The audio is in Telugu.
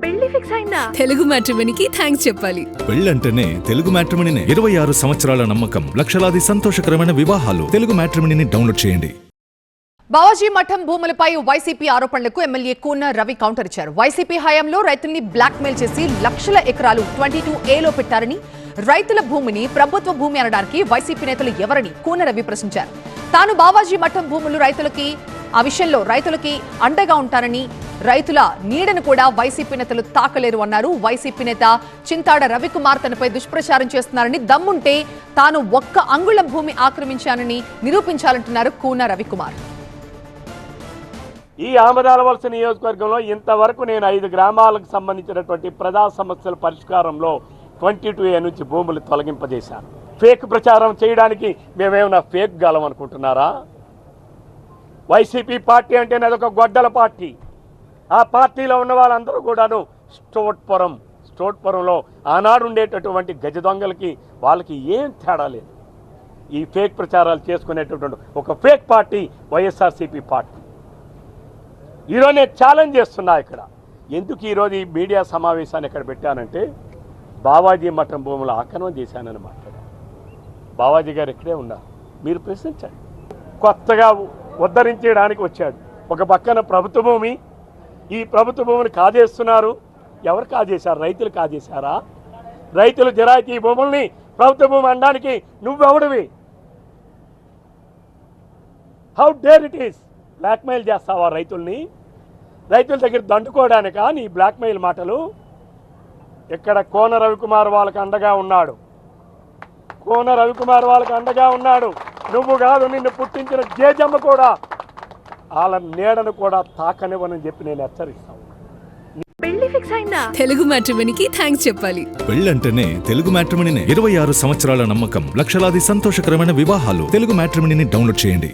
పెళ్లి ఫిక్స్ అయిందా? తెలుగు మ్యాట్రిమోనీకి థ్యాంక్స్ చెప్పాలి. పెళ్ళంటేనే తెలుగు మ్యాట్రిమోనీనే. 26 సంవత్సరాల నమ్మకం, లక్షలాది సంతోషకరమైన వివాహాలు. తెలుగు మ్యాట్రిమోనీని డౌన్లోడ్ చేయండి. బావాజీ మఠం భూములపై వైసీపీ ఆరోపణలకు ఎమ్మెల్యే కూన రవి కౌంటర్ ఇచ్చారు. వైసీపీ హయాంలో రైతుల్ని బ్లాక్మెయిల్ చేసి లక్షల ఎకరాలు 22A పెట్టారని, రైతుల భూమిని ప్రభుత్వ భూమి అనడానికి వైసీపీ నేతలు ఎవరని కూన రవి ప్రశ్నించారు. తాను బావాజీ మఠం భూములు ఆ విషయంలో రైతులకి అండగా ఉంటానని, రైతుల నీడను కూడా వైసీపీ నేతలు తాకలేరు అన్నారు. వైసీపీ నేత చింతాడ రవికుమార్ తనపై దుష్ప్రచారం చేస్తున్నారని, దమ్ముంటే తాను 1 అంగుళం భూమి ఆక్రమించానని నిరూపించాలంటున్నారు కూన రవికుమార్. ఈ ఆమదాలవలస నియోజకవర్గంలో ఇంతవరకు నేను 5 గ్రామాలకు సంబంధించినటువంటి ప్రజా సమస్యల పరిష్కారంలో 22A నుంచి భూములు తొలగింపజేశాను. ఫేక్ ప్రచారం చేయడానికి మేమేమైనా ఫేక్ గలం అనుకుంటున్నారా? వైసీపీ పార్టీ అంటేనే అదొక గొడ్డల పార్టీ. ఆ పార్టీలో ఉన్న వాళ్ళందరూ కూడాను స్టోట్పురంలో ఆనాడు ఉండేటటువంటి గజ దొంగలకి వాళ్ళకి ఏం తేడా లేదు. ఈ ఫేక్ ప్రచారాలు చేసుకునేటటువంటి ఒక ఫేక్ పార్టీ వైఎస్ఆర్సీపీ పార్టీ. ఈరోజు నేను ఛాలెంజ్ చేస్తున్నా. ఇక్కడ ఎందుకు ఈరోజు ఈ మీడియా సమావేశాన్ని ఇక్కడ పెట్టానంటే, బావాజీ మఠం భూముల ఆక్రమణ చేశానని మాట్లాడాను. బావాజీ గారు ఇక్కడే ఉన్నారు, మీరు ప్రశ్నించండి. కొత్తగా ఉద్ధరించడానికి వచ్చాడు. ఒక పక్కన ప్రభుత్వ భూమి, ఈ ప్రభుత్వ భూమిని కాజేస్తున్నారు. ఎవరు కాజేశారు? రైతులు కాజేశారా? రైతులు జిరాయితీ భూముల్ని ప్రభుత్వ భూమి అనడానికి నువ్వెవడివి? How dare it is? Blackmail చేస్తావా రైతుల్ని? రైతుల దగ్గర దండుకోవడానికా నీ బ్లాక్మెయిల్ మాటలు? ఇక్కడ కోన రవికుమార్ వాళ్ళకి అండగా ఉన్నాడు. కోన రవికుమార్ వాళ్ళకి అండగా ఉన్నాడు. నువ్వు కాదు, నిన్ను పుట్టించిన జేజమ్మ కూడా వాళ్ళ నీడను కూడా తాకనివ్వనని చెప్పి నేను హెచ్చరిస్తాను. పెళ్లి ఫిక్స్ అయిందా? తెలుగు మ్యాట్రిమోనీకి థ్యాంక్స్ చెప్పాలి. పెళ్ళంటేనే తెలుగు మ్యాట్రిమోనీనే. 26 సంవత్సరాల నమ్మకం, లక్షలాది సంతోషకరమైన వివాహాలు. తెలుగు మ్యాట్రిమోనీని డౌన్లోడ్ చేయండి.